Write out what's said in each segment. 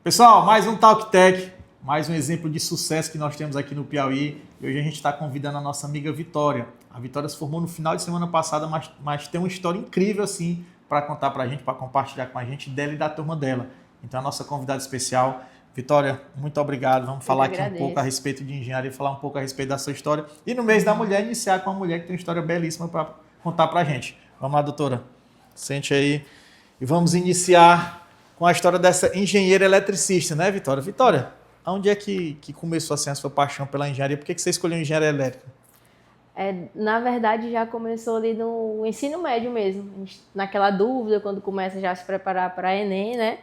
Pessoal, mais um Talk Tech, mais um exemplo de sucesso que nós temos aqui no Piauí. E hoje a gente está convidando a nossa amiga Vitória. A Vitória se formou no final de semana passada, mas tem uma história incrível assim para contar para a gente, para compartilhar com a gente dela e da turma dela. Então, a nossa convidada especial, Vitória, muito obrigado. Vamos falar aqui um pouco a respeito de engenharia, falar um pouco a respeito da sua história. E no mês da mulher, iniciar com uma mulher que tem uma história belíssima para contar para a gente. Vamos lá, doutora. Sente aí e vamos iniciar com a história dessa engenheira eletricista, né, Vitória? Vitória, onde é que começou assim, a sua paixão pela engenharia? Por que você escolheu engenharia elétrica? Na verdade, já começou ali no ensino médio mesmo, naquela dúvida, quando começa já a se preparar para Enem, né?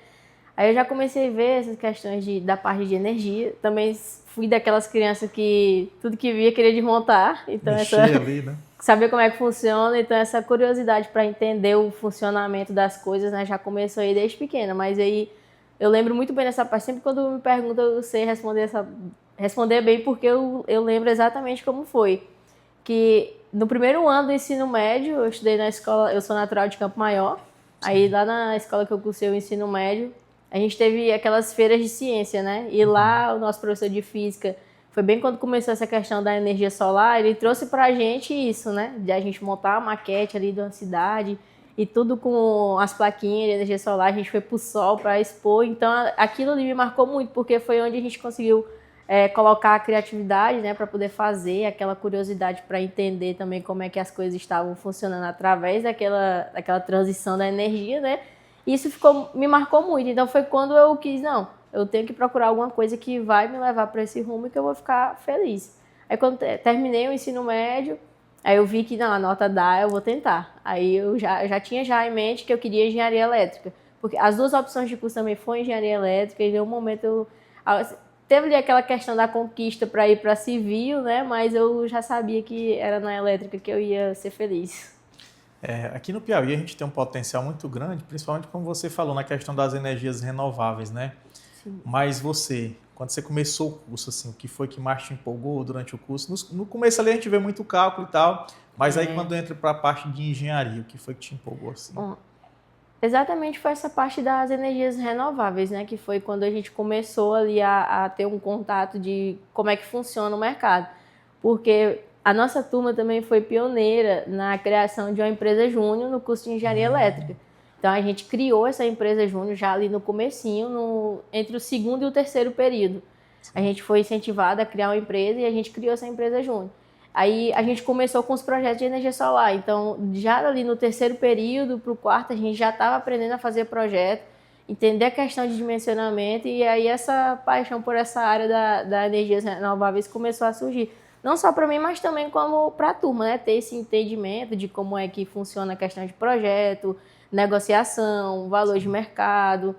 Aí eu já comecei a ver essas questões da parte de energia. Também fui daquelas crianças que tudo que via queria desmontar. Então, ali, né? Saber como é que funciona. Então, essa curiosidade para entender o funcionamento das coisas, né, já começou aí desde pequena. Mas aí eu lembro muito bem dessa parte. Sempre quando me perguntam, eu sei responder bem, porque eu lembro exatamente como foi. Que no primeiro ano do ensino médio, eu estudei na escola, eu sou natural de Campo Maior. Sim. Aí lá na escola que eu cursei o ensino médio, a gente teve aquelas feiras de ciência, né? E lá o nosso professor de física, foi bem quando começou essa questão da energia solar, ele trouxe pra gente isso, né? De a gente montar a maquete ali de uma cidade e tudo com as plaquinhas de energia solar, a gente foi pro sol para expor. Então aquilo ali me marcou muito, porque foi onde a gente conseguiu colocar a criatividade, né, para poder fazer, aquela curiosidade para entender também como é que as coisas estavam funcionando através daquela transição da energia, né? E isso me marcou muito. Então foi quando eu quis, não, eu tenho que procurar alguma coisa que vai me levar para esse rumo e que eu vou ficar feliz. Aí quando terminei o ensino médio, aí eu vi que não, a nota dá, eu vou tentar. Aí eu já tinha em mente que eu queria engenharia elétrica, porque as duas opções de curso também foram engenharia elétrica, e em um momento teve ali aquela questão da conquista para ir para civil, né? Mas eu já sabia que era na elétrica que eu ia ser feliz. Aqui no Piauí a gente tem um potencial muito grande, principalmente como você falou, na questão das energias renováveis, né? Sim. Mas você, quando você começou o curso, assim, o que foi que mais te empolgou durante o curso? No começo ali a gente vê muito cálculo e tal, mas aí quando entra para a parte de engenharia, o que foi que te empolgou assim? Bom, exatamente foi essa parte das energias renováveis, né? Que foi quando a gente começou ali a ter um contato de como é que funciona o mercado. Porque a nossa turma também foi pioneira na criação de uma empresa júnior no curso de engenharia elétrica. Então a gente criou essa empresa júnior já ali no comecinho, entre o segundo e o terceiro período. A gente foi incentivado a criar uma empresa e a gente criou essa empresa júnior. Aí a gente começou com os projetos de energia solar. Então, já ali no terceiro período para o quarto, a gente já estava aprendendo a fazer projeto, entender a questão de dimensionamento, e aí essa paixão por essa área da energias renováveis começou a surgir. Não só para mim, mas também como para a turma, né? Ter esse entendimento de como é que funciona a questão de projeto, negociação, valor de mercado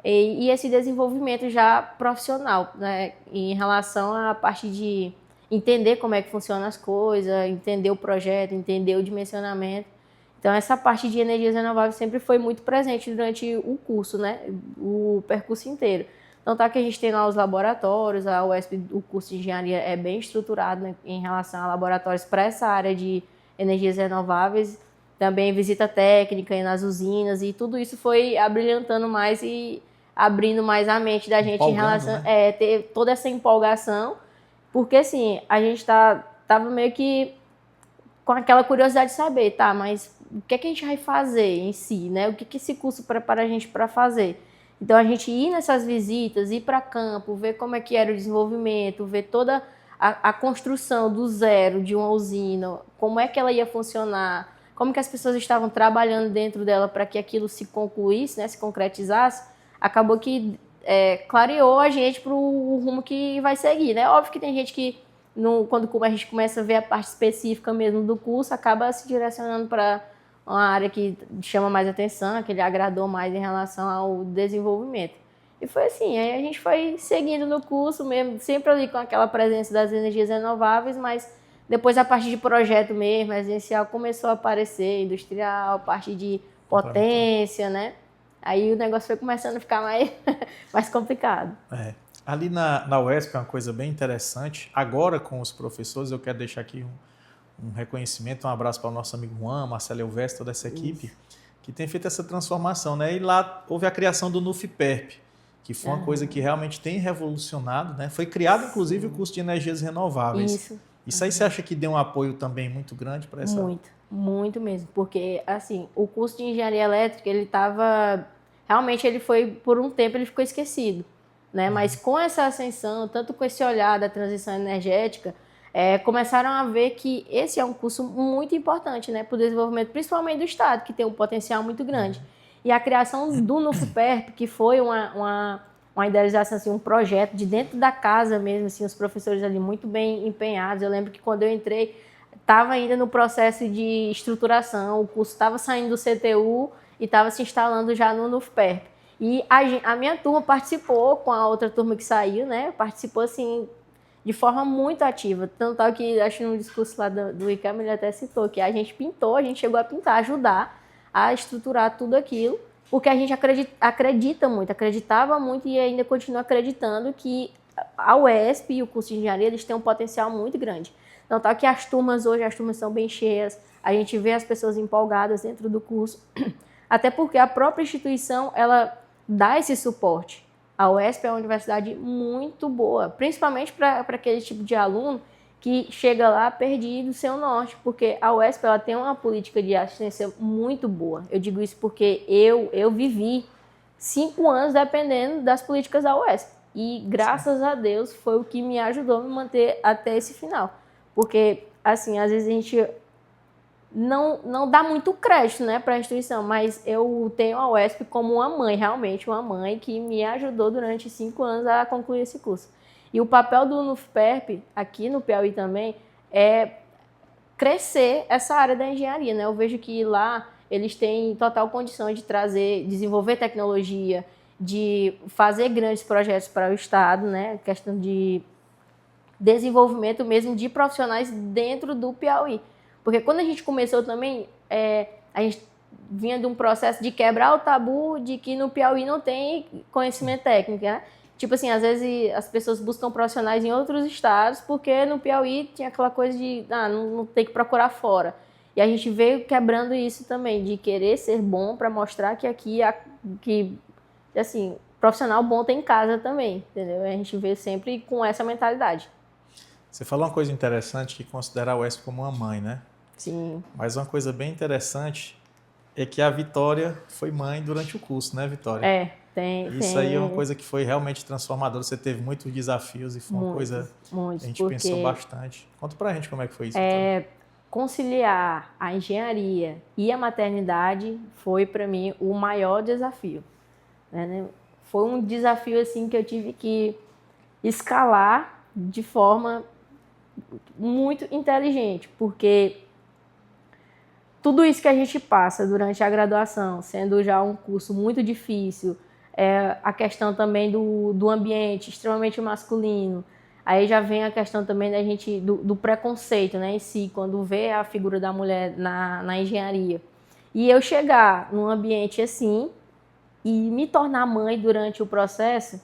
e esse desenvolvimento já profissional, né? Em relação à parte de entender como é que funcionam as coisas, entender o projeto, entender o dimensionamento. Então, essa parte de energias renováveis sempre foi muito presente durante o curso, né? O percurso inteiro. Então, tá que a gente tem lá os laboratórios, a UESP, o curso de engenharia é bem estruturado, né, em relação a laboratórios para essa área de energias renováveis. Também visita técnica nas usinas, e tudo isso foi abrilhantando mais e abrindo mais a mente da gente em relação a ter toda essa empolgação. Porque, assim, a gente tava meio que com aquela curiosidade de saber, tá, mas o que é que a gente vai fazer em si, né? O que esse curso prepara a gente para fazer? Então, a gente ir nessas visitas, ir para campo, ver como é que era o desenvolvimento, ver toda a construção do zero de uma usina, como é que ela ia funcionar, como que as pessoas estavam trabalhando dentro dela para que aquilo se concluísse, né, se concretizasse, acabou que clareou a gente para o rumo que vai seguir, né? Óbvio que tem gente que, quando a gente começa a ver a parte específica mesmo do curso, acaba se direcionando para uma área que chama mais atenção, que lhe agradou mais em relação ao desenvolvimento. E foi assim, aí a gente foi seguindo no curso mesmo, sempre ali com aquela presença das energias renováveis, mas depois a parte de projeto mesmo, residencial, começou a aparecer, industrial, parte de potência, né? Aí o negócio foi começando a ficar mais complicado. Ali na UESP é uma coisa bem interessante. Agora, com os professores, eu quero deixar aqui um reconhecimento, um abraço para o nosso amigo Juan, Marcelo Elvestre, toda essa equipe, que tem feito essa transformação, né? E lá houve a criação do NUFPERP, que foi uma coisa que realmente tem revolucionado, né? Foi criado, inclusive, o curso de energias renováveis. Isso aí você acha que deu um apoio também muito grande para essa... Muito mesmo, porque, assim, o curso de engenharia elétrica, ele estava... Realmente, ele foi, por um tempo, ele ficou esquecido, né? Mas com essa ascensão, tanto com esse olhar da transição energética, começaram a ver que esse é um curso muito importante, né, para o desenvolvimento, principalmente do Estado, que tem um potencial muito grande. E a criação do NUFPERP, que foi uma idealização, assim, um projeto de dentro da casa mesmo, assim, os professores ali muito bem empenhados. Eu lembro que quando eu entrei, estava ainda no processo de estruturação, o curso estava saindo do CTU e estava se instalando já no NUFPERP. E a minha turma participou com a outra turma que saiu, né? Participou, assim, de forma muito ativa. Tanto tal que, acho que no discurso lá do ICAM, ele até citou que a gente chegou a pintar, ajudar a estruturar tudo aquilo, porque a gente acredita muito, acreditava muito e ainda continua acreditando que a UESP e o curso de engenharia, eles têm um potencial muito grande. Então, tal que as turmas são bem cheias, a gente vê as pessoas empolgadas dentro do curso, até porque a própria instituição, ela dá esse suporte. A UESP é uma universidade muito boa, principalmente para aquele tipo de aluno que chega lá perdido sem o norte, porque a UESP ela tem uma política de assistência muito boa. Eu digo isso porque eu vivi 5 anos dependendo das políticas da UESP. E, graças a Deus, foi o que me ajudou a me manter até esse final. Porque, assim, às vezes a gente não dá muito crédito, né, para a instituição, mas eu tenho a UESP como uma mãe, realmente uma mãe que me ajudou durante 5 anos a concluir esse curso. E o papel do NUFPERP, aqui no Piauí também, é crescer essa área da engenharia, né? Eu vejo que lá eles têm total condição de desenvolver tecnologia, de fazer grandes projetos para o Estado, né? Questão de desenvolvimento mesmo de profissionais dentro do Piauí. Porque quando a gente começou também, a gente vinha de um processo de quebrar o tabu de que no Piauí não tem conhecimento técnico, né? Tipo assim, às vezes as pessoas buscam profissionais em outros estados porque no Piauí tinha aquela coisa de não tem que procurar fora. E a gente veio quebrando isso também, de querer ser bom para mostrar que aqui, assim, profissional bom tem em casa também, entendeu? A gente veio sempre com essa mentalidade. Você falou uma coisa interessante, que considera a UESP como uma mãe, né? Sim. Mas uma coisa bem interessante é que a Vitória foi mãe durante o curso, né, Vitória? Isso aí é uma coisa que foi realmente transformadora. Você teve muitos desafios e foi uma coisa que a gente pensou bastante. Conta pra gente como é que foi isso, Vitória. Conciliar a engenharia e a maternidade foi para mim o maior desafio, né? Foi um desafio assim que eu tive que escalar de forma muito inteligente, porque tudo isso que a gente passa durante a graduação, sendo já um curso muito difícil, a questão também do ambiente extremamente masculino, aí já vem a questão também da gente, do preconceito, né, em si, quando vê a figura da mulher na engenharia. E eu chegar num ambiente assim e me tornar mãe durante o processo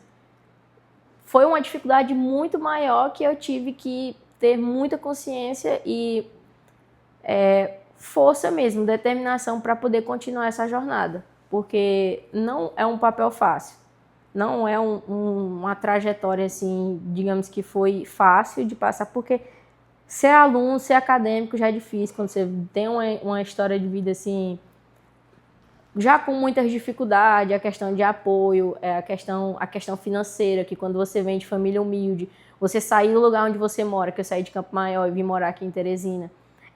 foi uma dificuldade muito maior que eu tive que ter muita consciência e força mesmo, determinação para poder continuar essa jornada, porque não é um papel fácil, não é uma trajetória assim, digamos que foi fácil de passar, porque ser aluno, ser acadêmico já é difícil, quando você tem uma história de vida assim, já com muitas dificuldades, a questão de apoio, a questão financeira, que quando você vem de família humilde, você sair do lugar onde você mora, que eu saí de Campo Maior e vim morar aqui em Teresina,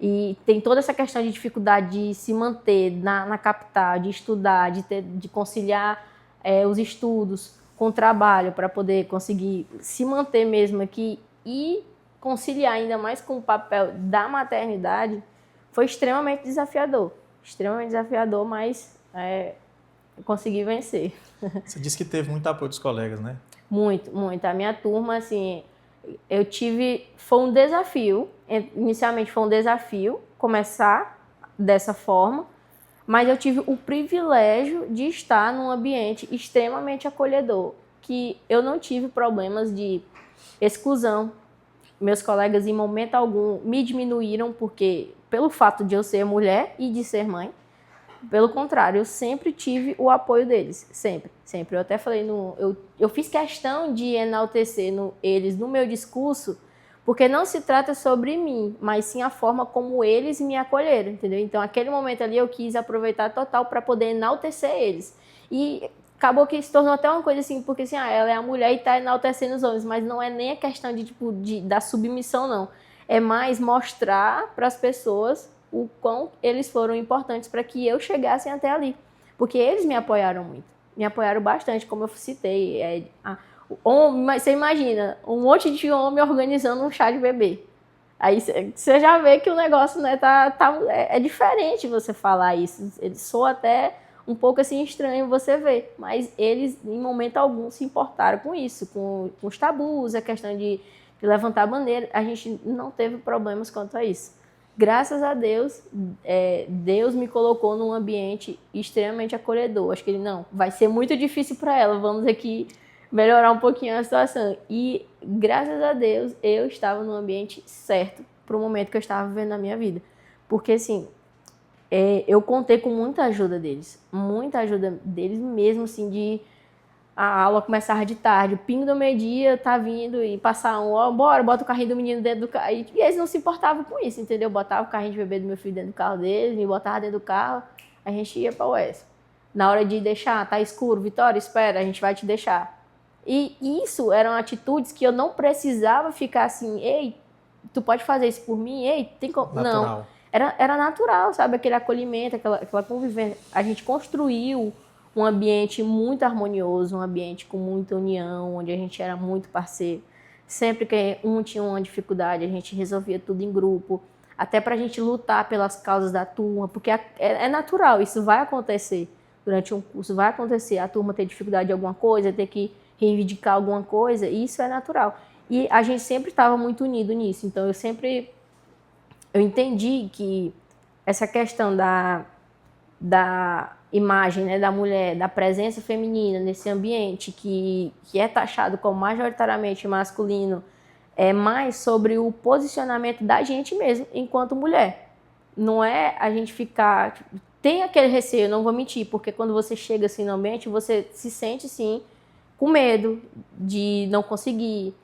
e tem toda essa questão de dificuldade de se manter na capital, de estudar, de conciliar os estudos com o trabalho para poder conseguir se manter mesmo aqui e conciliar ainda mais com o papel da maternidade, foi extremamente desafiador, mas eu consegui vencer. Você disse que teve muito apoio dos colegas, né? Muito, muito. A minha turma, assim, foi um desafio, inicialmente foi um desafio começar dessa forma, mas eu tive o privilégio de estar num ambiente extremamente acolhedor, que eu não tive problemas de exclusão. Meus colegas, em momento algum, me diminuíram pelo fato de eu ser mulher e de ser mãe. pelo contrário, eu sempre tive o apoio deles, sempre. Eu até falei, eu fiz questão de enaltecer eles no meu discurso, porque não se trata sobre mim, mas sim a forma como eles me acolheram, entendeu? Então, aquele momento ali eu quis aproveitar total para poder enaltecer eles. E acabou que se tornou até uma coisa assim, porque assim, ela é a mulher e está enaltecendo os homens, mas não é nem a questão da submissão, não. É mais mostrar para as pessoas o quão eles foram importantes para que eu chegasse até ali. Porque eles me apoiaram muito, me apoiaram bastante, como eu citei. Mas você imagina, um monte de homem organizando um chá de bebê. Aí você já vê que o negócio, né, é diferente você falar isso. Ele soa até um pouco assim estranho você ver, mas eles em momento algum se importaram com isso, com os tabus, a questão de levantar a bandeira. A gente não teve problemas quanto a isso. Graças a Deus, Deus me colocou num ambiente extremamente acolhedor. Acho que vai ser muito difícil para ela, vamos aqui melhorar um pouquinho a situação. E, graças a Deus, eu estava no ambiente certo para o momento que eu estava vivendo na minha vida. Porque, assim, eu contei com muita ajuda deles mesmo, assim, de a aula começava de tarde, o pingo do meio-dia tá vindo e passar bora, bota o carrinho do menino dentro do carro. E eles não se importavam com isso, entendeu? Botava o carrinho de bebê do meu filho dentro do carro deles, me botava dentro do carro, a gente ia pra UES. Na hora de deixar, tá escuro, Vitória, espera, a gente vai te deixar. E isso eram atitudes que eu não precisava ficar assim, ei, tu pode fazer isso por mim? Ei, tem como... Não, era natural, sabe? Aquele acolhimento, aquela convivência. A gente construiu um ambiente muito harmonioso, um ambiente com muita união, onde a gente era muito parceiro. Sempre que um tinha uma dificuldade, a gente resolvia tudo em grupo, até para a gente lutar pelas causas da turma, porque é natural, isso vai acontecer durante um curso, vai acontecer, a turma ter dificuldade de alguma coisa, ter que reivindicar alguma coisa, e isso é natural. E a gente sempre estava muito unido nisso, então eu entendi que essa questão da imagem, né, da mulher, da presença feminina nesse ambiente que é taxado como majoritariamente masculino, é mais sobre o posicionamento da gente mesmo enquanto mulher. Não é a gente ficar... Tem aquele receio, não vou mentir, porque quando você chega assim no ambiente, você se sente, sim, com medo de não conseguir.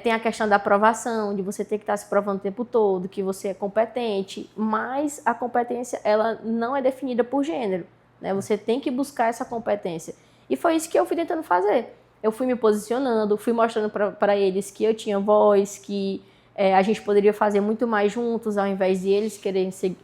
Tem a questão da aprovação, de você ter que estar se provando o tempo todo, que você é competente, mas a competência ela não é definida por gênero, né? Você tem que buscar essa competência. E foi isso que eu fui tentando fazer. Eu fui me posicionando, fui mostrando para eles que eu tinha voz, que a gente poderia fazer muito mais juntos, ao invés de eles quererem se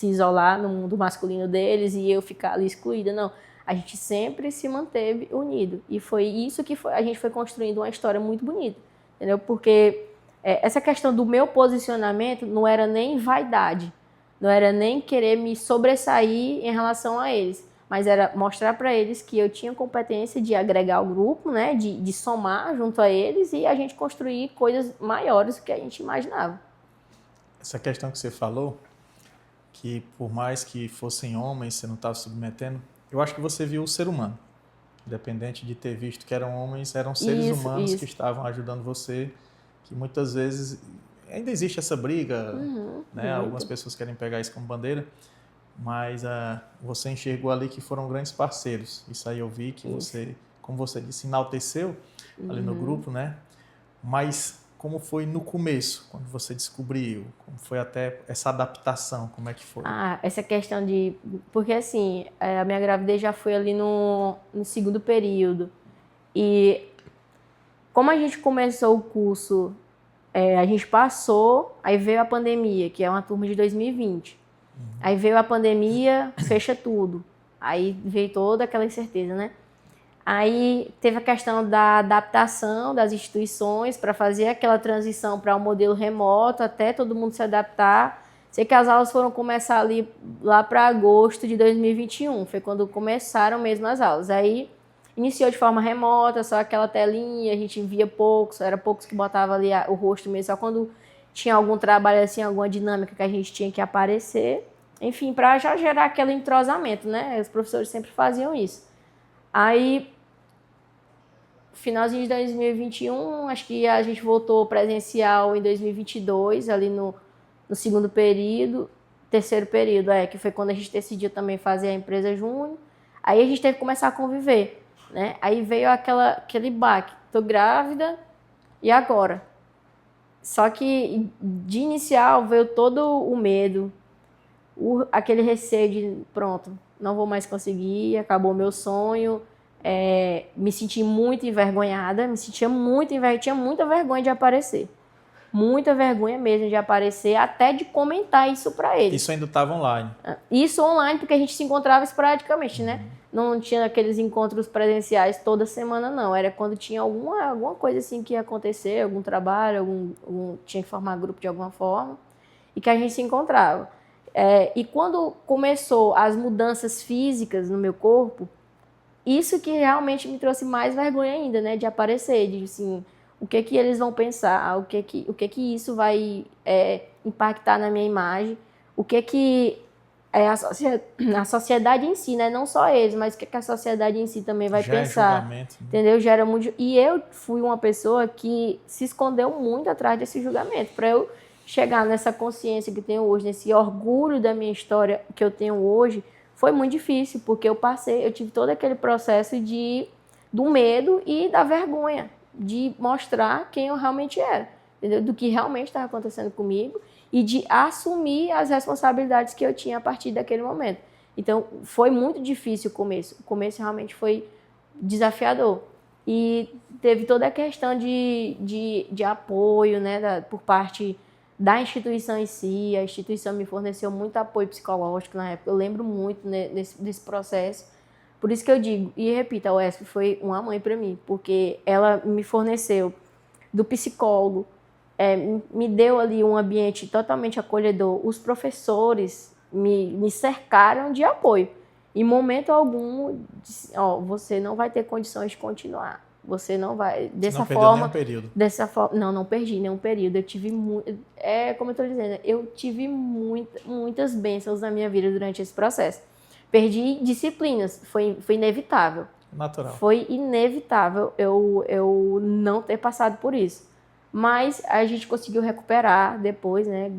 isolar no mundo masculino deles e eu ficar ali excluída. Não, a gente sempre se manteve unido. E foi isso que a gente foi construindo uma história muito bonita. Entendeu? Porque essa questão do meu posicionamento não era nem vaidade, não era nem querer me sobressair em relação a eles, mas era mostrar para eles que eu tinha competência de agregar o grupo, né, de somar junto a eles e a gente construir coisas maiores do que a gente imaginava. Essa questão que você falou, que por mais que fossem homens, você não estava submetendo, eu acho que você viu o ser humano. Independente de ter visto que eram homens, eram seres humanos que estavam ajudando você, que muitas vezes ainda existe essa briga, né? Algumas pessoas querem pegar isso como bandeira, mas você enxergou ali que foram grandes parceiros. Isso aí eu vi que você, como você disse, enalteceu ali no grupo, né? Mas como foi no começo, quando você descobriu? Como foi até essa adaptação? Como é que foi? Essa questão de... Porque, assim, a minha gravidez já foi ali no segundo período. E como a gente começou o curso, a gente passou, aí veio a pandemia, que é uma turma de 2020. Aí veio a pandemia, fecha tudo. Aí veio toda aquela incerteza, né? Aí teve a questão da adaptação das instituições para fazer aquela transição para um modelo remoto, até todo mundo se adaptar. Sei que as aulas foram começar ali lá para agosto de 2021, foi quando começaram mesmo as aulas. Aí iniciou de forma remota, só aquela telinha, a gente via poucos, era poucos que botavam ali o rosto mesmo, só quando tinha algum trabalho assim, alguma dinâmica que a gente tinha que aparecer. Enfim, para já gerar aquele entrosamento, né? Os professores sempre faziam isso. Aí, finalzinho de 2021, acho que a gente voltou presencial em 2022, ali no segundo período. Terceiro período, que foi quando a gente decidiu também fazer a empresa júnior. Aí a gente teve que começar a conviver, né? Aí veio aquele baque, tô grávida, e agora? Só que de inicial veio todo o medo, aquele receio de, pronto, não vou mais conseguir, acabou meu sonho. Me senti muito envergonhada, tinha muita vergonha de aparecer. Muita vergonha mesmo de aparecer, até de comentar isso para eles. Isso ainda estava online? Isso online, porque a gente se encontrava esporadicamente, né? Não tinha aqueles encontros presenciais toda semana, não. Era quando tinha alguma coisa assim que ia acontecer, algum trabalho, tinha que formar grupo de alguma forma, e que a gente se encontrava. E quando começou as mudanças físicas no meu corpo, isso que realmente me trouxe mais vergonha ainda, né? De aparecer, de assim, o que eles vão pensar, o que isso vai impactar na minha imagem, o que a sociedade em si, né? Não só eles, mas o que a sociedade em si também vai pensar. Julgamento, né? Entendeu? Gera muito. E eu fui uma pessoa que se escondeu muito atrás desse julgamento. Para eu chegar nessa consciência que tenho hoje, nesse orgulho da minha história que eu tenho hoje, foi muito difícil, porque eu tive todo aquele processo do medo e da vergonha de mostrar quem eu realmente era, entendeu? Do que realmente estava acontecendo comigo e de assumir as responsabilidades que eu tinha a partir daquele momento. Então, foi muito difícil o começo. O começo realmente foi desafiador. E teve toda a questão de apoio, né, por parte da instituição em si. A instituição me forneceu muito apoio psicológico na época. Eu lembro muito, né, desse processo. Por isso que eu digo, e repito, a UESP foi uma mãe para mim, porque ela me forneceu do psicólogo, me deu ali um ambiente totalmente acolhedor. Os professores me cercaram de apoio. Em momento algum, você não vai ter condições de continuar. Você não vai, dessa forma... Dessa forma, não perdi nenhum período. Eu tive como eu estou dizendo, eu tive muitas bênçãos na minha vida durante esse processo. Perdi disciplinas, foi inevitável. Natural. Foi inevitável eu não ter passado por isso. Mas a gente conseguiu recuperar depois, né?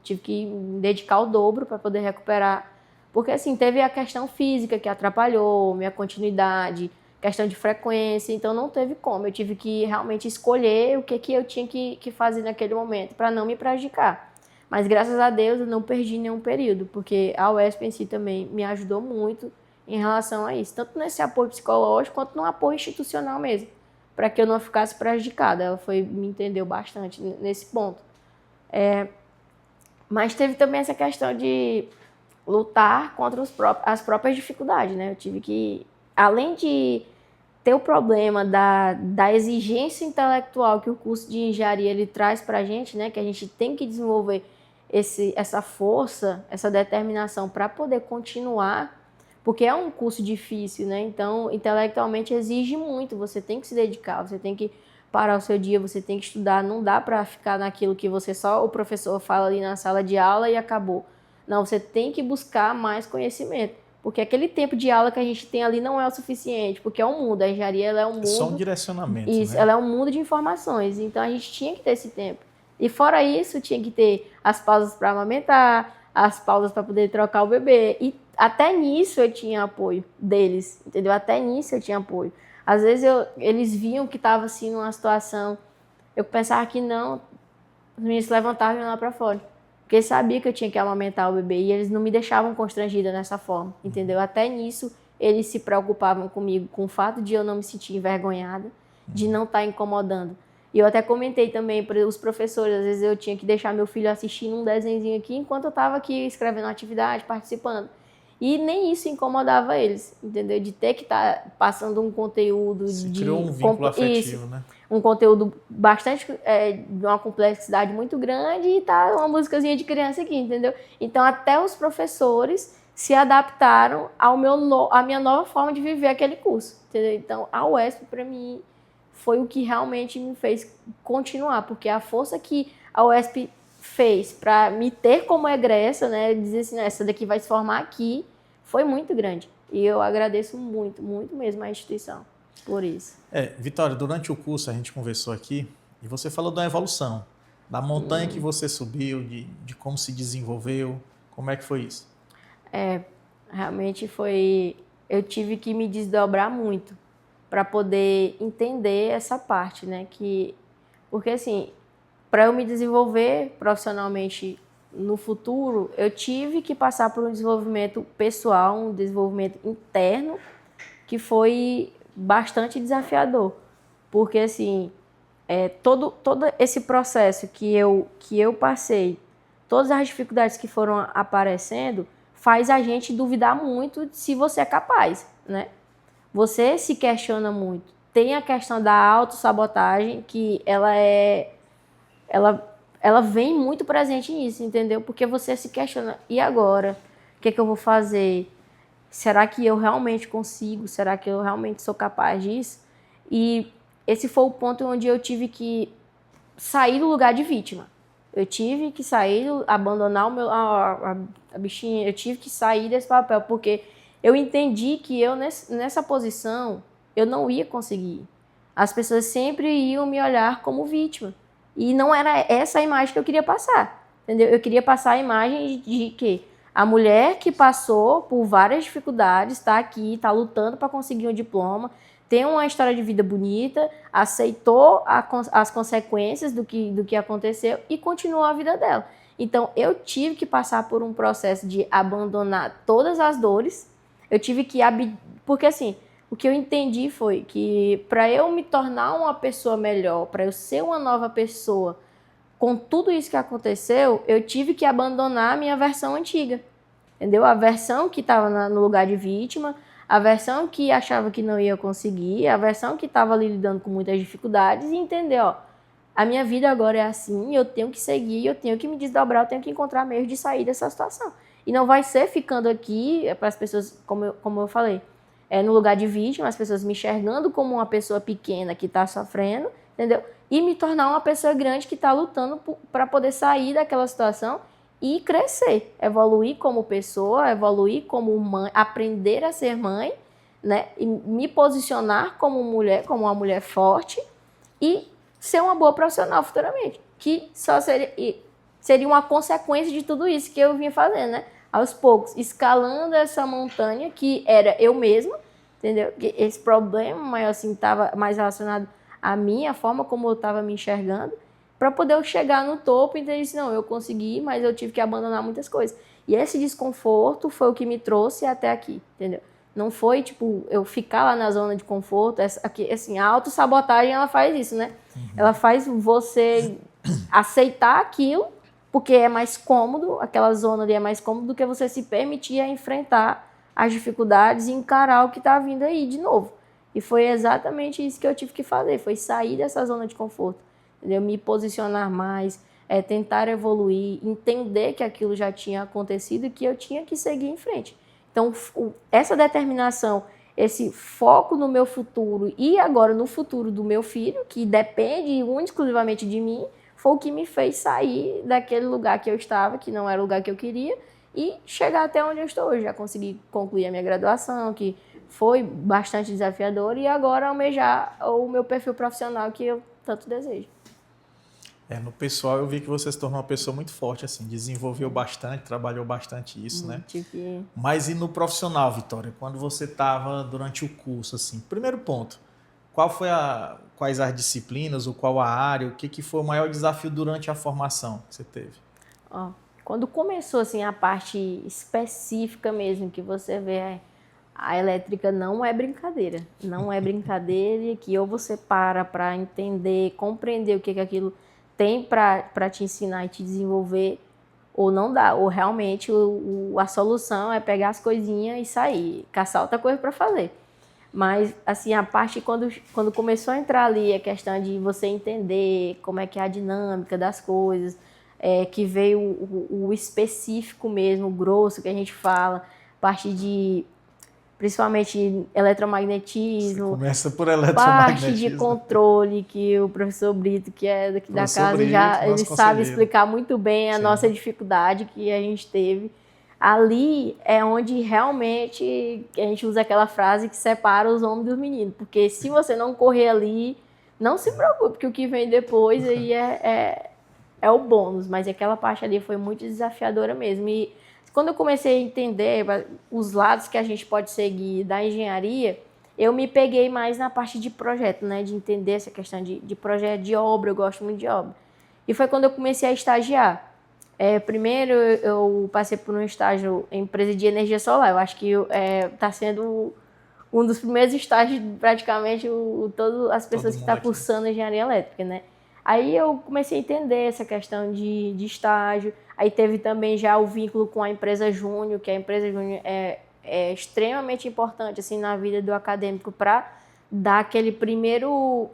Tive que me dedicar o dobro para poder recuperar. Porque, assim, teve a questão física que atrapalhou, minha continuidade, questão de frequência, então não teve como. Eu tive que realmente escolher o que eu tinha que fazer naquele momento para não me prejudicar. Mas, graças a Deus, eu não perdi nenhum período, porque a UESP em si também me ajudou muito em relação a isso, tanto nesse apoio psicológico quanto no apoio institucional mesmo, para que eu não ficasse prejudicada. Ela me entendeu bastante nesse ponto. Mas teve também essa questão de lutar contra as próprias dificuldades, né? Eu tive que, além de ter o problema da exigência intelectual que o curso de engenharia ele traz para a gente, né? Que a gente tem que desenvolver essa força, essa determinação para poder continuar, porque é um curso difícil, né? Então, intelectualmente exige muito, você tem que se dedicar, você tem que parar o seu dia, você tem que estudar, não dá para ficar naquilo que o professor fala ali na sala de aula e acabou. Não, você tem que buscar mais conhecimento, porque aquele tempo de aula que a gente tem ali não é o suficiente, porque é um mundo, a engenharia ela é um mundo... Só um direcionamento, isso, né? Ela é um mundo de informações, então a gente tinha que ter esse tempo. E fora isso, tinha que ter as pausas para amamentar, as pausas para poder trocar o bebê. E até nisso eu tinha apoio deles, entendeu? Até nisso eu tinha apoio. Às vezes eles viam que estava assim numa situação, eu pensava que não, os meninos se levantavam e iam lá para fora. Porque eles sabiam que eu tinha que amamentar o bebê e eles não me deixavam constrangida dessa forma, entendeu? Até nisso eles se preocupavam comigo, com o fato de eu não me sentir envergonhada, de não estar incomodando. E eu até comentei também para os professores, às vezes eu tinha que deixar meu filho assistindo um desenhozinho aqui enquanto eu estava aqui escrevendo atividade, participando. E nem isso incomodava eles, entendeu? De ter que estar passando um conteúdo... Criou um vínculo afetivo, né? Um conteúdo bastante... de uma complexidade muito grande e tá uma musicazinha de criança aqui, entendeu? Então, até os professores se adaptaram à minha nova forma de viver aquele curso, entendeu? Então, a UESP, para mim... foi o que realmente me fez continuar, porque a força que a UESP fez para me ter como egressa, né, dizer assim, essa daqui vai se formar aqui, foi muito grande. E eu agradeço muito, muito mesmo à instituição por isso. Vitória, durante o curso a gente conversou aqui e você falou da evolução, da montanha que você subiu, de como se desenvolveu, Como é que foi isso? Realmente foi... Eu tive que me desdobrar muito para poder entender essa parte, né? Porque, assim, para eu me desenvolver profissionalmente no futuro, eu tive que passar por um desenvolvimento pessoal, um desenvolvimento interno, que foi bastante desafiador. Porque, assim, todo esse processo que eu passei, todas as dificuldades que foram aparecendo, faz a gente duvidar muito de se você é capaz, né? Você se questiona muito. Tem a questão da autossabotagem, que ela vem muito presente nisso, entendeu? Porque você se questiona, e agora? O que é que eu vou fazer? Será que eu realmente consigo? Será que eu realmente sou capaz disso? E esse foi o ponto onde eu tive que sair do lugar de vítima. Eu tive que sair, abandonar a bichinha, eu tive que sair desse papel, porque eu entendi que eu, nessa posição, eu não ia conseguir. As pessoas sempre iam me olhar como vítima. E não era essa a imagem que eu queria passar, entendeu? Eu queria passar a imagem de que a mulher que passou por várias dificuldades, está aqui, está lutando para conseguir um diploma, tem uma história de vida bonita, aceitou as consequências do que aconteceu e continuou a vida dela. Então, eu tive que passar por um processo de abandonar todas as dores. Eu tive que... Porque, assim, o que eu entendi foi que para eu me tornar uma pessoa melhor, para eu ser uma nova pessoa, com tudo isso que aconteceu, eu tive que abandonar a minha versão antiga. Entendeu? A versão que estava no lugar de vítima, a versão que achava que não ia conseguir, a versão que estava ali lidando com muitas dificuldades, e entender, ó, a minha vida agora é assim, eu tenho que seguir, eu tenho que me desdobrar, eu tenho que encontrar meios de sair dessa situação. E não vai ser ficando aqui, para as pessoas, como eu falei, no lugar de vítima, as pessoas me enxergando como uma pessoa pequena que está sofrendo, entendeu? E me tornar uma pessoa grande que está lutando para poder sair daquela situação e crescer, evoluir como pessoa, evoluir como mãe, aprender a ser mãe, né? E me posicionar como mulher, como uma mulher forte e ser uma boa profissional futuramente, que só seria uma consequência de tudo isso que eu vinha fazendo, né? Aos poucos, escalando essa montanha que era eu mesma, entendeu? Esse problema, mas assim, estava mais relacionado à minha forma como eu estava me enxergando, para poder eu chegar no topo e entender assim, não, eu consegui, mas eu tive que abandonar muitas coisas. E esse desconforto foi o que me trouxe até aqui, entendeu? Não foi, tipo, eu ficar lá na zona de conforto. Assim, a autossabotagem, ela faz isso, né? Ela faz você aceitar aquilo, porque é mais cômodo, aquela zona ali é mais cômodo do que você se permitir a enfrentar as dificuldades e encarar o que está vindo aí de novo. E foi exatamente isso que eu tive que fazer, foi sair dessa zona de conforto. Entendeu? Me posicionar mais, tentar evoluir, entender que aquilo já tinha acontecido e que eu tinha que seguir em frente. Então, essa determinação, esse foco no meu futuro e agora no futuro do meu filho, que depende exclusivamente de mim, foi o que me fez sair daquele lugar que eu estava, que não era o lugar que eu queria, e chegar até onde eu estou hoje. Já consegui concluir a minha graduação, que foi bastante desafiador, e agora almejar o meu perfil profissional que eu tanto desejo. No pessoal eu vi que você se tornou uma pessoa muito forte, assim, desenvolveu bastante, trabalhou bastante isso, né? Mas e no profissional, Vitória? Quando você estava durante o curso, assim, primeiro ponto, quais as disciplinas ou qual a área, o que foi o maior desafio durante a formação que você teve? Quando começou, assim, a parte específica mesmo, que você vê, a elétrica não é brincadeira, não é brincadeira, que ou você para entender, compreender o que aquilo tem para te ensinar e te desenvolver, ou não dá, ou realmente a solução é pegar as coisinhas e sair, caçar outra coisa para fazer. Mas, assim, a parte quando começou a entrar ali a questão de você entender como é que é a dinâmica das coisas, que veio o específico mesmo, o grosso que a gente fala, parte de... principalmente eletromagnetismo. Você começa por eletromagnetismo. Parte de controle, que o professor Brito, que é daqui da casa, ele sabe explicar muito bem a nossa dificuldade que a gente teve. Ali é onde realmente a gente usa aquela frase que separa os homens dos meninos. Porque se você não correr ali, não se preocupe, porque o que vem depois aí é o bônus. Mas aquela parte ali foi muito desafiadora mesmo. E quando eu comecei a entender os lados que a gente pode seguir da engenharia, eu me peguei mais na parte de projeto, né? De entender essa questão de projeto, de obra, eu gosto muito de obra. E foi quando eu comecei a estagiar. Primeiro, eu passei por um estágio em empresa de energia solar. Eu acho que está sendo um dos primeiros estágios, praticamente, todas as pessoas que estão cursando engenharia elétrica, né? Aí eu comecei a entender essa questão de estágio. Aí teve também já o vínculo com a empresa Júnior, que a empresa Júnior é extremamente importante assim, na vida do acadêmico para dar aquele primeiro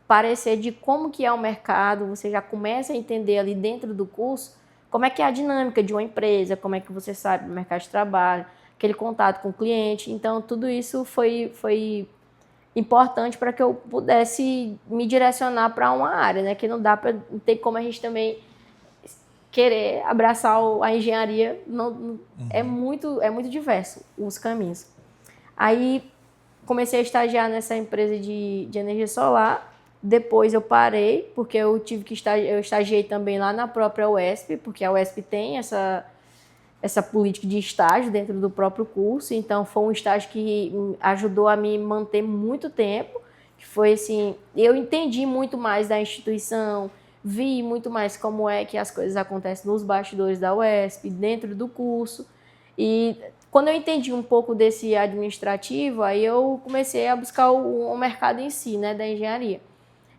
parecer de como que é o mercado. Você já começa a entender ali dentro do curso como é que é a dinâmica de uma empresa, como é que você sabe do mercado de trabalho, aquele contato com o cliente. Então, tudo isso foi importante para que eu pudesse me direcionar para uma área, né? Que não tem como a gente também querer abraçar a engenharia, é muito diverso os caminhos. Aí comecei a estagiar nessa empresa de energia solar. Depois eu parei, porque eu estagiei também lá na própria UESP, porque a UESP tem essa política de estágio dentro do próprio curso. Então foi um estágio que ajudou a me manter muito tempo, que foi assim, eu entendi muito mais da instituição, vi muito mais como é que as coisas acontecem nos bastidores da UESP, dentro do curso. E quando eu entendi um pouco desse administrativo, aí eu comecei a buscar o mercado em si, né, da engenharia.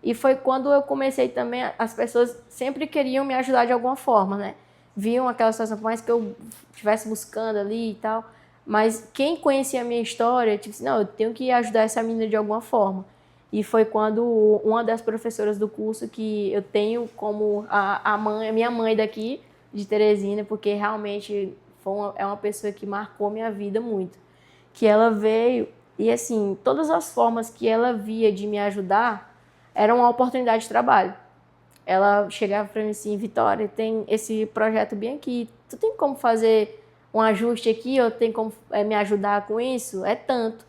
E foi quando eu comecei também, as pessoas sempre queriam me ajudar de alguma forma, né? Viam aquela situação, por mais que eu estivesse buscando ali e tal, mas quem conhecia a minha história, tipo assim, não, eu tenho que ajudar essa menina de alguma forma. E foi quando uma das professoras do curso, que eu tenho como a minha mãe daqui, de Teresina, porque realmente é uma pessoa que marcou minha vida muito, que ela veio e, assim, todas as formas que ela via de me ajudar era uma oportunidade de trabalho. Ela chegava para mim assim, Vitória, tem esse projeto bem aqui, tu tem como fazer um ajuste aqui, ou tem como me ajudar com isso? É tanto.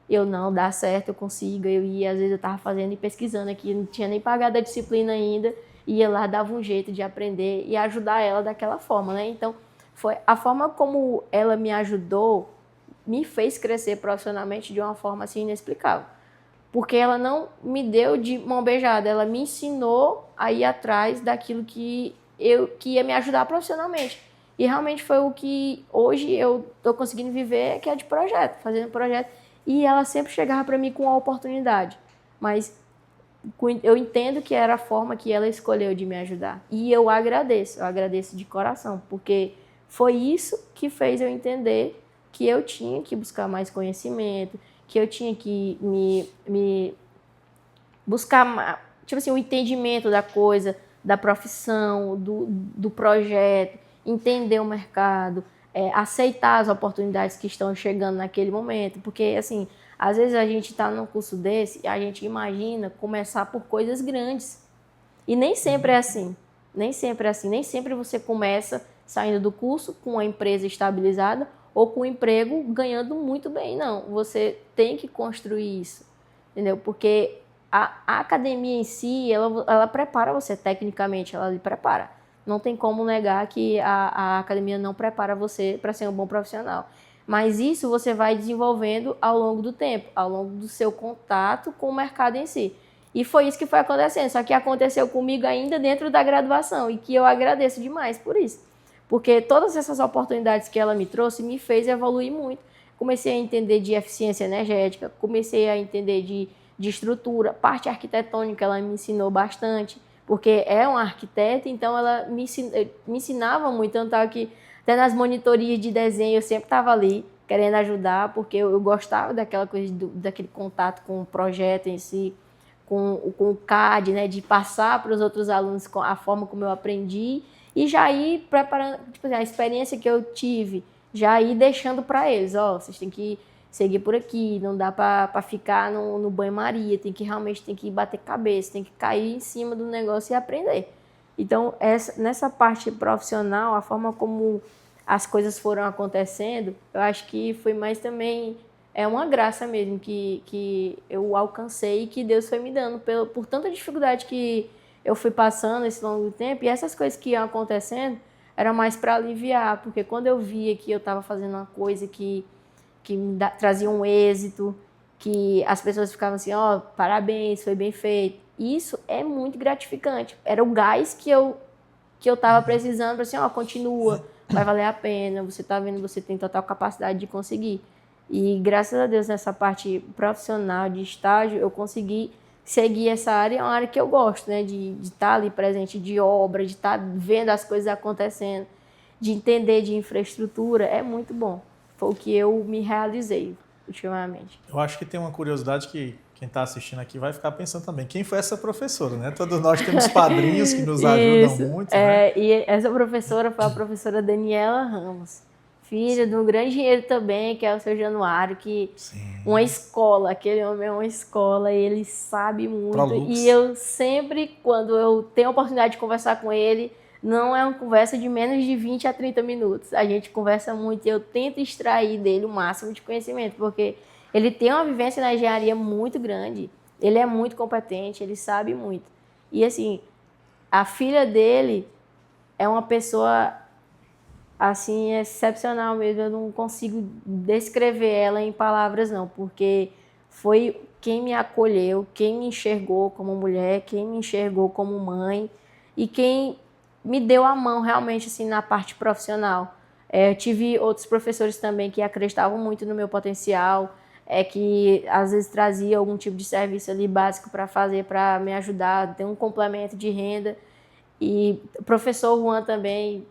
Eu, não, dá certo, eu consigo. Eu ia, às vezes eu estava fazendo e pesquisando aqui, não tinha nem pagado a disciplina ainda, ia lá, dava um jeito de aprender e ajudar ela daquela forma, né? Então, foi a forma como ela me ajudou, me fez crescer profissionalmente de uma forma assim inexplicável. Porque ela não me deu de mão beijada, ela me ensinou a ir atrás daquilo que ia me ajudar profissionalmente. E realmente foi o que hoje eu estou conseguindo viver, que é de projeto, fazendo projeto. E ela sempre chegava para mim com a oportunidade. Mas eu entendo que era a forma que ela escolheu de me ajudar. E eu agradeço de coração, porque foi isso que fez eu entender que eu tinha que buscar mais conhecimento, que eu tinha que me buscar, tipo assim, o entendimento da coisa, da profissão, do projeto, entender o mercado, aceitar as oportunidades que estão chegando naquele momento, porque, assim, às vezes a gente está num curso desse e a gente imagina começar por coisas grandes. E nem sempre é assim. Nem sempre é assim. Nem sempre você começa saindo do curso com uma empresa estabilizada ou com um emprego ganhando muito bem. Não, você tem que construir isso, entendeu? Porque a academia em si, ela prepara você tecnicamente, ela lhe prepara. Não tem como negar que a academia não prepara você para ser um bom profissional. Mas isso você vai desenvolvendo ao longo do tempo, ao longo do seu contato com o mercado em si. E foi isso que foi acontecendo, só que aconteceu comigo ainda dentro da graduação, e que eu agradeço demais por isso. Porque todas essas oportunidades que ela me trouxe me fez evoluir muito. Comecei a entender de eficiência energética, comecei a entender de estrutura, parte arquitetônica ela me ensinou bastante, porque é uma arquiteta, então ela me ensinava muito, tanto que até nas monitorias de desenho eu sempre estava ali, querendo ajudar, porque eu gostava daquela coisa, daquele contato com o projeto em si, com o CAD, né, de passar para os outros alunos a forma como eu aprendi, e já ir preparando, tipo assim, a experiência que eu tive, já ir deixando para eles, vocês têm que seguir por aqui, não dá para ficar no banho-maria, tem que bater cabeça, tem que cair em cima do negócio e aprender. Então, nessa parte profissional, a forma como as coisas foram acontecendo, eu acho que foi mais também uma graça mesmo que eu alcancei e que Deus foi me dando por tanta dificuldade que eu fui passando esse longo tempo, e essas coisas que iam acontecendo, era mais para aliviar, porque quando eu via que eu estava fazendo uma coisa que trazia um êxito, que as pessoas ficavam assim, ó, parabéns, foi bem feito. Isso é muito gratificante. Era o gás que eu estava precisando para assim, ó, continua, vai valer a pena, você está vendo, você tem total capacidade de conseguir. E graças a Deus, nessa parte profissional de estágio, eu consegui seguir essa área, é uma área que eu gosto, né, de estar ali presente, de obra, de estar vendo as coisas acontecendo, de entender de infraestrutura, é muito bom. Foi o que eu me realizei ultimamente. Eu acho que tem uma curiosidade que quem está assistindo aqui vai ficar pensando também. Quem foi essa professora, né? Todos nós temos padrinhos que nos ajudam muito, né? E essa professora foi a professora Daniela Ramos, filha de um grande engenheiro também, que é o seu Januário, que uma escola, aquele homem é uma escola, ele sabe muito. Prolux. E eu sempre, quando eu tenho a oportunidade de conversar com ele, não é uma conversa de menos de 20 a 30 minutos. A gente conversa muito e eu tento extrair dele o máximo de conhecimento, porque ele tem uma vivência na engenharia muito grande, ele é muito competente, ele sabe muito. E assim, a filha dele é uma pessoa assim excepcional mesmo, eu não consigo descrever ela em palavras não, porque foi quem me acolheu, quem me enxergou como mulher, quem me enxergou como mãe e quem me deu a mão realmente assim na parte profissional. Eu tive outros professores também que acreditavam muito no meu potencial, que às vezes trazia algum tipo de serviço ali básico para fazer, para me ajudar, ter um complemento de renda. E o professor Juan também,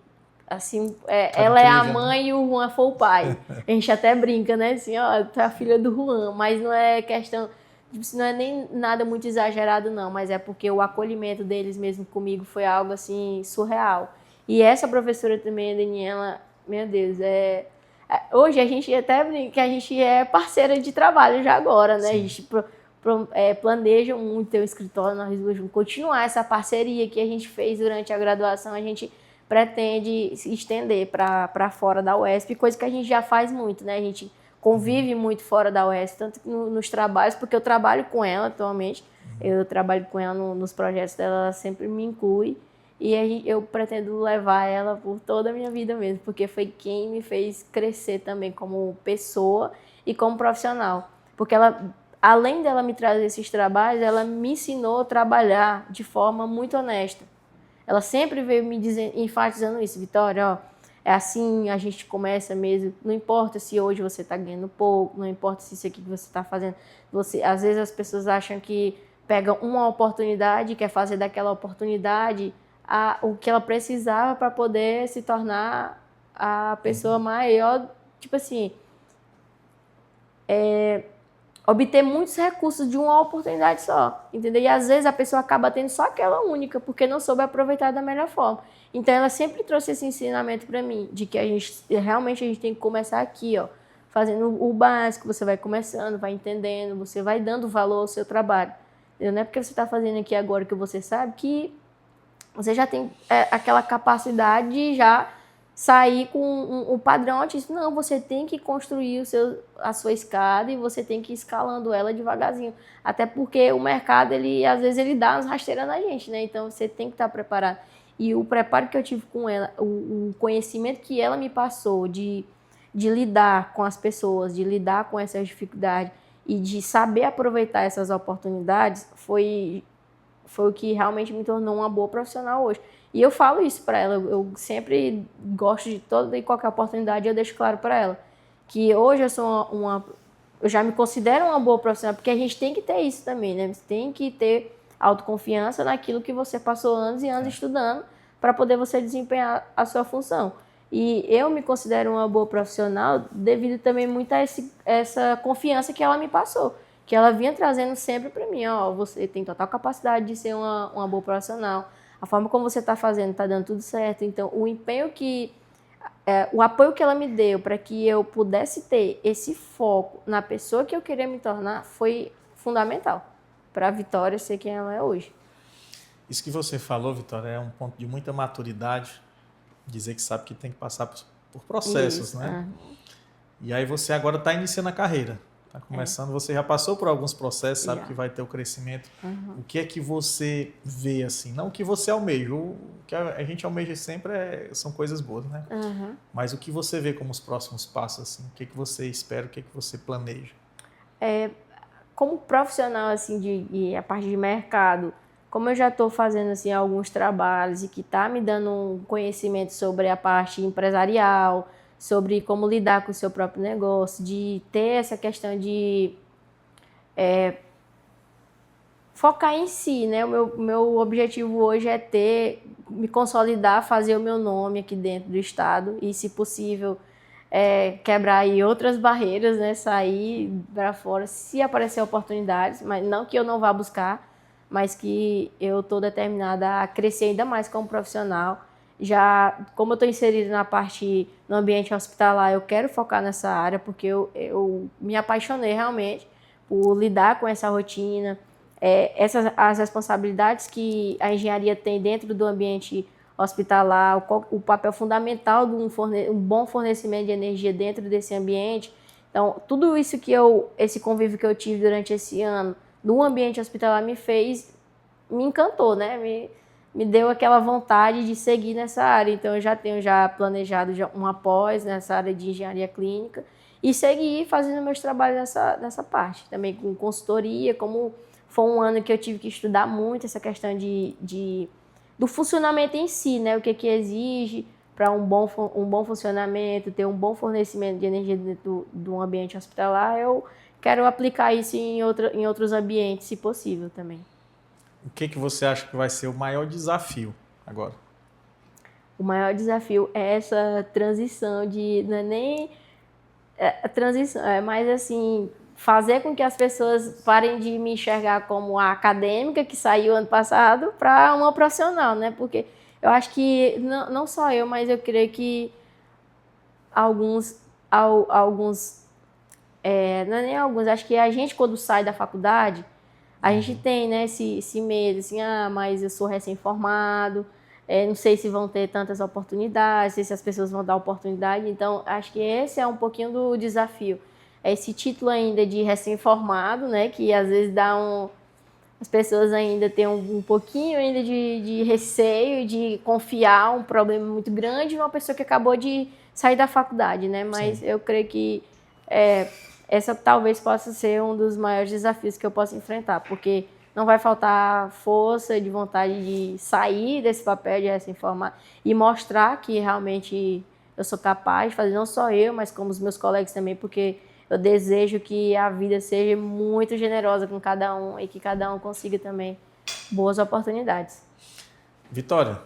assim, ela é a mãe e o Juan foi o pai. A gente até brinca, né? Assim, ó, tu é a filha do Juan, mas não é questão, não é nem nada muito exagerado não, mas é porque o acolhimento deles mesmo comigo foi algo assim surreal. E essa professora também, a Daniela, meu Deus, hoje a gente até brinca que a gente é parceira de trabalho já agora, né? Sim. A gente planeja muito ter um escritório, nós duas vamos continuar essa parceria que a gente fez durante a graduação, a gente pretende se estender para fora da UESP, coisa que a gente já faz muito, né? A gente convive muito fora da UESP, tanto nos trabalhos, porque eu trabalho com ela atualmente, eu trabalho com ela nos projetos dela, ela sempre me inclui, e eu pretendo levar ela por toda a minha vida mesmo, porque foi quem me fez crescer também como pessoa e como profissional. Porque ela, além dela me trazer esses trabalhos, ela me ensinou a trabalhar de forma muito honesta. Ela sempre veio me enfatizando isso, Vitória, ó, é assim, a gente começa mesmo, não importa se hoje você está ganhando pouco, não importa se isso aqui que você está fazendo, às vezes as pessoas acham que pegam uma oportunidade, quer fazer daquela oportunidade o que ela precisava para poder se tornar a pessoa maior, tipo assim, obter muitos recursos de uma oportunidade só, entendeu? E às vezes a pessoa acaba tendo só aquela única, porque não soube aproveitar da melhor forma. Então ela sempre trouxe esse ensinamento para mim, de que realmente a gente tem que começar aqui, ó, fazendo o básico, você vai começando, vai entendendo, você vai dando valor ao seu trabalho. Entendeu? Não é porque você está fazendo aqui agora que você sabe que você já tem aquela capacidade de já sair com um padrão artístico. Não, você tem que construir a sua escada e você tem que ir escalando ela devagarzinho. Até porque o mercado, às vezes, ele dá umas rasteiras na gente, né? Então, você tem que estar preparado. E o preparo que eu tive com ela, o conhecimento que ela me passou de lidar com as pessoas, de lidar com essas dificuldades e de saber aproveitar essas oportunidades, foi o que realmente me tornou uma boa profissional hoje. E eu falo isso para ela, eu sempre gosto de toda e qualquer oportunidade, eu deixo claro para ela que hoje eu sou eu já me considero uma boa profissional, porque a gente tem que ter isso também, né? Você tem que ter autoconfiança naquilo que você passou anos e anos estudando para poder você desempenhar a sua função. E eu me considero uma boa profissional devido também muito a essa confiança que ela me passou, que ela vinha trazendo sempre para mim, ó, você tem total capacidade de ser uma boa profissional, a forma como você está fazendo está dando tudo certo. Então, o apoio que ela me deu para que eu pudesse ter esse foco na pessoa que eu queria me tornar foi fundamental para a Vitória ser quem ela é hoje. Isso que você falou, Vitória, é um ponto de muita maturidade, dizer que sabe que tem que passar por processos, né? E aí você agora está iniciando a carreira. Está começando, você já passou por alguns processos, sabe Já. que vai ter o crescimento. O que é que você vê assim? Não o que você almeja, o que a gente almeja sempre são coisas boas, né? Mas o que você vê como os próximos passos, assim? O que é que você espera, o que é que você planeja? Como profissional assim de a parte de mercado, como eu já estou fazendo assim alguns trabalhos e que está me dando um conhecimento sobre a parte empresarial, sobre como lidar com o seu próprio negócio, de ter essa questão de focar em si, né? O meu objetivo hoje é me consolidar, fazer o meu nome aqui dentro do estado e, se possível, quebrar aí outras barreiras, né? Sair para fora, se aparecer oportunidades, mas não que eu não vá buscar, mas que eu estou determinada a crescer ainda mais como profissional. Já, como eu estou inserida na parte no ambiente hospitalar, eu quero focar nessa área porque eu me apaixonei realmente por lidar com essa rotina, as responsabilidades que a engenharia tem dentro do ambiente hospitalar, o papel fundamental de um bom fornecimento de energia dentro desse ambiente. Então, tudo isso esse convívio que eu tive durante esse ano no ambiente hospitalar me encantou, né? Me deu aquela vontade de seguir nessa área. Então, eu já tenho planejado uma pós nessa área de engenharia clínica e seguir fazendo meus trabalhos nessa parte. Também com consultoria, como foi um ano que eu tive que estudar muito essa questão do funcionamento em si, né? O que exige para um bom funcionamento, ter um bom fornecimento de energia dentro do ambiente hospitalar. Eu quero aplicar isso em outros ambientes, se possível também. O que você acha que vai ser o maior desafio agora? O maior desafio é essa transição não é nem a transição, é mais assim, fazer com que as pessoas parem de me enxergar como a acadêmica que saiu ano passado para uma profissional, né? Porque eu acho que, não só eu, mas eu creio que alguns não é nem alguns, acho que a gente quando sai da faculdade, a gente tem, né, esse medo, assim, mas eu sou recém-formado, não sei se vão ter tantas oportunidades, não sei se as pessoas vão dar oportunidade, então acho que esse é um pouquinho do desafio. Esse título ainda de recém-formado, né, que às vezes as pessoas ainda têm um pouquinho ainda de receio, de confiar um problema muito grande numa pessoa que acabou de sair da faculdade, né, mas eu creio que essa talvez possa ser um dos maiores desafios que eu possa enfrentar, porque não vai faltar força de vontade de sair desse papel de recém-formado e mostrar que realmente eu sou capaz de fazer, não só eu, mas como os meus colegas também, porque eu desejo que a vida seja muito generosa com cada um e que cada um consiga também boas oportunidades. Vitória,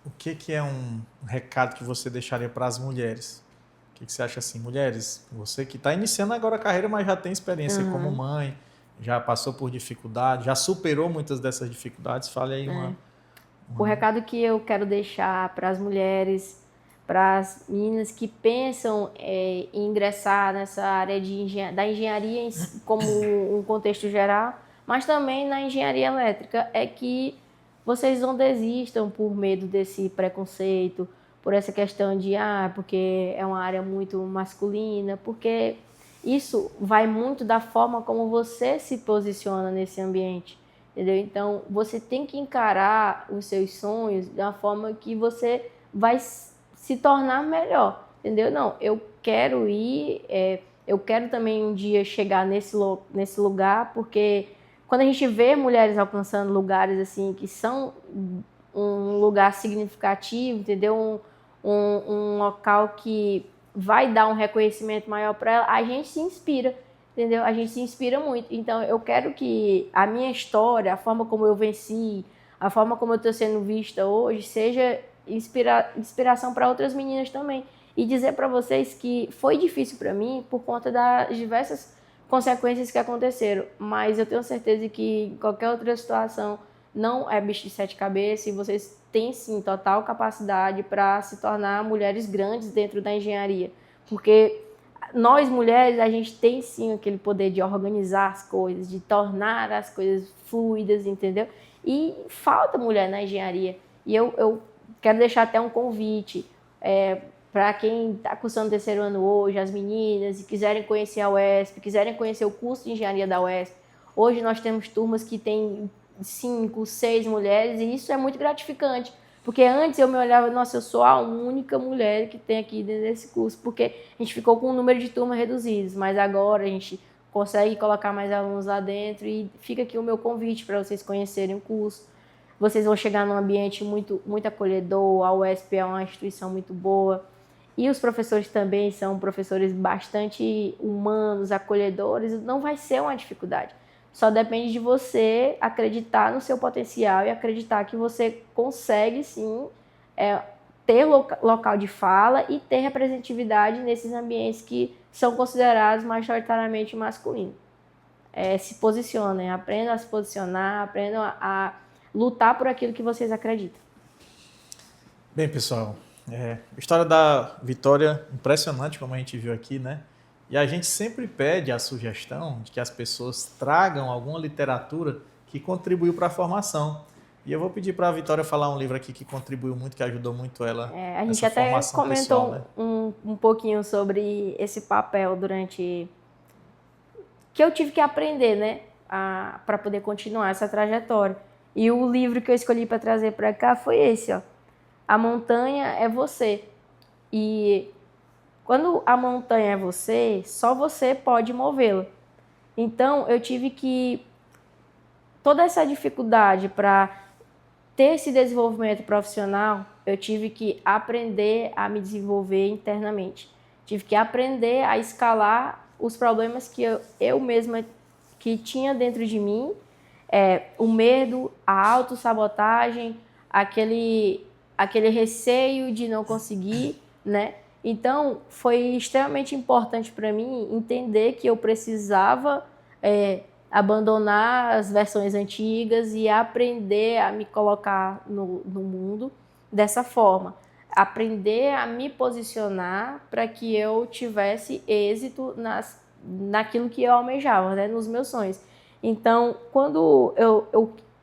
o que é um recado que você deixaria para as mulheres? O que você acha assim, mulheres? Você que está iniciando agora a carreira, mas já tem experiência como mãe, já passou por dificuldades, já superou muitas dessas dificuldades. Fale aí O recado que eu quero deixar para as mulheres, para as meninas que pensam em ingressar nessa área da engenharia como um contexto geral, mas também na engenharia elétrica, é que vocês não desistam por medo desse preconceito, por essa questão de, porque é uma área muito masculina, porque isso vai muito da forma como você se posiciona nesse ambiente. Entendeu? Então, você tem que encarar os seus sonhos da forma que você vai se tornar melhor, entendeu? Não, eu quero eu quero também um dia chegar nesse lugar, porque quando a gente vê mulheres alcançando lugares assim que são um lugar significativo, entendeu? Um local que vai dar um reconhecimento maior para ela, a gente se inspira. Entendeu? A gente se inspira muito. Então, eu quero que a minha história, a forma como eu venci, a forma como eu estou sendo vista hoje, seja inspiração para outras meninas também. E dizer para vocês que foi difícil para mim por conta das diversas consequências que aconteceram. Mas eu tenho certeza que em qualquer outra situação não é bicho de sete cabeças e vocês têm, sim, total capacidade para se tornar mulheres grandes dentro da engenharia. Porque nós mulheres, a gente tem sim aquele poder de organizar as coisas, de tornar as coisas fluidas, entendeu? E falta mulher na engenharia. E eu quero deixar até um convite para quem está cursando terceiro ano hoje, as meninas, e quiserem conhecer a UESP, quiserem conhecer o curso de engenharia da UESP, hoje nós temos turmas que têm 5, 6 mulheres, e isso é muito gratificante. Porque antes eu me olhava, nossa, eu sou a única mulher que tem aqui dentro desse curso, porque a gente ficou com um número de turmas reduzidos, mas agora a gente consegue colocar mais alunos lá dentro e fica aqui o meu convite para vocês conhecerem o curso. Vocês vão chegar num ambiente muito, muito acolhedor, a UESP é uma instituição muito boa. E os professores também são professores bastante humanos, acolhedores, não vai ser uma dificuldade. Só depende de você acreditar no seu potencial e acreditar que você consegue, sim, ter local de fala e ter representatividade nesses ambientes que são considerados majoritariamente masculinos. Se posicionem, aprendam a se posicionar, aprendam a lutar por aquilo que vocês acreditam. Bem, pessoal, a história da Vitória, impressionante como a gente viu aqui, né? E a gente sempre pede a sugestão de que as pessoas tragam alguma literatura que contribuiu para a formação. E eu vou pedir para a Vitória falar um livro aqui que contribuiu muito, que ajudou muito ela a gente nessa até formação comentou pessoal, né? um pouquinho sobre esse papel durante... que eu tive que aprender, né? Para poder continuar essa trajetória. E o livro que eu escolhi para trazer para cá foi esse, ó. A Montanha é Você. E quando a montanha é você, só você pode movê-la. Então, eu tive que... toda essa dificuldade para ter esse desenvolvimento profissional, eu tive que aprender a me desenvolver internamente. Tive que aprender a escalar os problemas que eu mesma que tinha dentro de mim, o medo, a autossabotagem, aquele receio de não conseguir, né? Então, foi extremamente importante para mim entender que eu precisava abandonar as versões antigas e aprender a me colocar no mundo dessa forma. Aprender a me posicionar para que eu tivesse êxito naquilo que eu almejava, né? Nos meus sonhos. Então, quando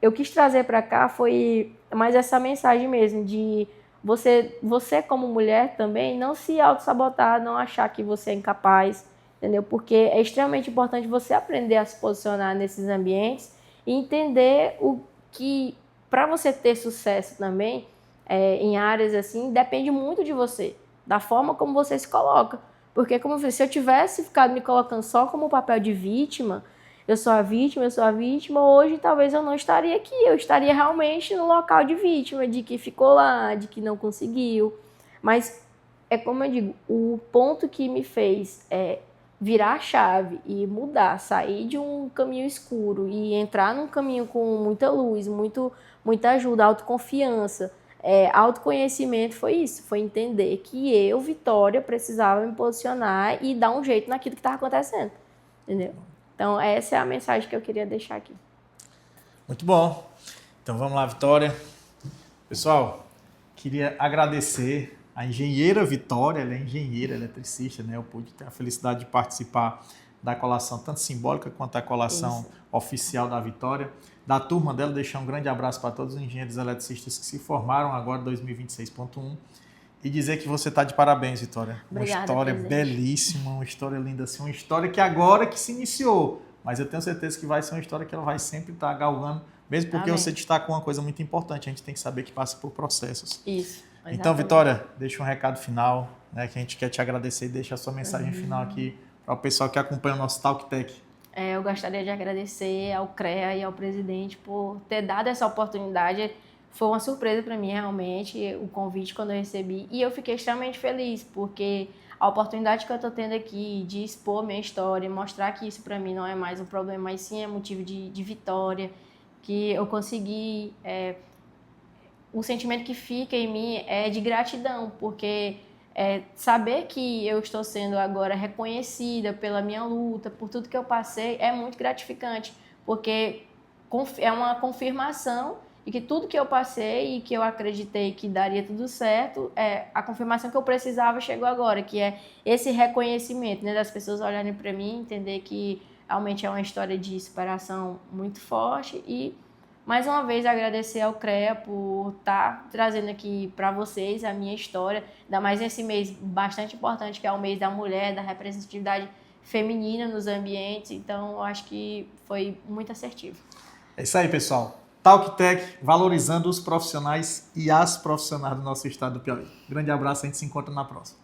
eu quis trazer para cá, foi mais essa mensagem mesmo de você como mulher também não se auto-sabotar, não achar que você é incapaz, entendeu? Porque é extremamente importante você aprender a se posicionar nesses ambientes e entender o que, para você ter sucesso também, em áreas assim, depende muito de você, da forma como você se coloca. Porque, como eu falei, se eu tivesse ficado me colocando só como papel de vítima, eu sou a vítima, hoje talvez eu não estaria aqui, eu estaria realmente no local de vítima, de que ficou lá, de que não conseguiu. Mas é como eu digo, o ponto que me fez virar a chave e mudar, sair de um caminho escuro e entrar num caminho com muita luz, muita ajuda, autoconfiança, autoconhecimento, foi isso, foi entender que eu, Vitória, precisava me posicionar e dar um jeito naquilo que estava acontecendo, entendeu? Então, essa é a mensagem que eu queria deixar aqui. Muito bom. Então, vamos lá, Vitória. Pessoal, queria agradecer a engenheira Vitória, ela é engenheira, eletricista, né? Eu pude ter a felicidade de participar da colação, tanto simbólica quanto a colação oficial da Vitória. Da turma dela, deixar um grande abraço para todos os engenheiros eletricistas que se formaram agora em 2026.1 e dizer que você está de parabéns, Vitória. Obrigada, uma história presidente. belíssima, uma história linda, assim, uma história que agora que se iniciou, mas eu tenho certeza que vai ser uma história que ela vai sempre estar galgando, mesmo porque Amém. você destacou uma coisa muito importante, a gente tem que saber que passa por processos. Isso. Então, Exatamente. Vitória, deixa um recado final, né, que a gente quer te agradecer e deixa a sua mensagem final aqui para o pessoal que acompanha o nosso Talk Tech. Eu gostaria de agradecer ao CREA e ao presidente por ter dado essa oportunidade. Foi uma surpresa para mim, realmente, o convite quando eu recebi. E eu fiquei extremamente feliz, porque a oportunidade que eu estou tendo aqui de expor minha história, mostrar que isso para mim não é mais um problema, mas sim é motivo de vitória, que eu consegui... o sentimento que fica em mim é de gratidão, porque saber que eu estou sendo agora reconhecida pela minha luta, por tudo que eu passei, é muito gratificante, porque é uma confirmação e que tudo que eu passei e que eu acreditei que daria tudo certo, a confirmação que eu precisava chegou agora, que é esse reconhecimento, né, das pessoas olharem para mim, entender que realmente é uma história de superação muito forte e Mais uma vez agradecer ao CREA por estar trazendo aqui para vocês a minha história, ainda mais nesse mês bastante importante que é o mês da mulher, da representatividade feminina nos ambientes, então eu acho que foi muito assertivo. É isso aí, pessoal. TalkTech, valorizando os profissionais e as profissionais do nosso estado do Piauí. Grande abraço, a gente se encontra na próxima.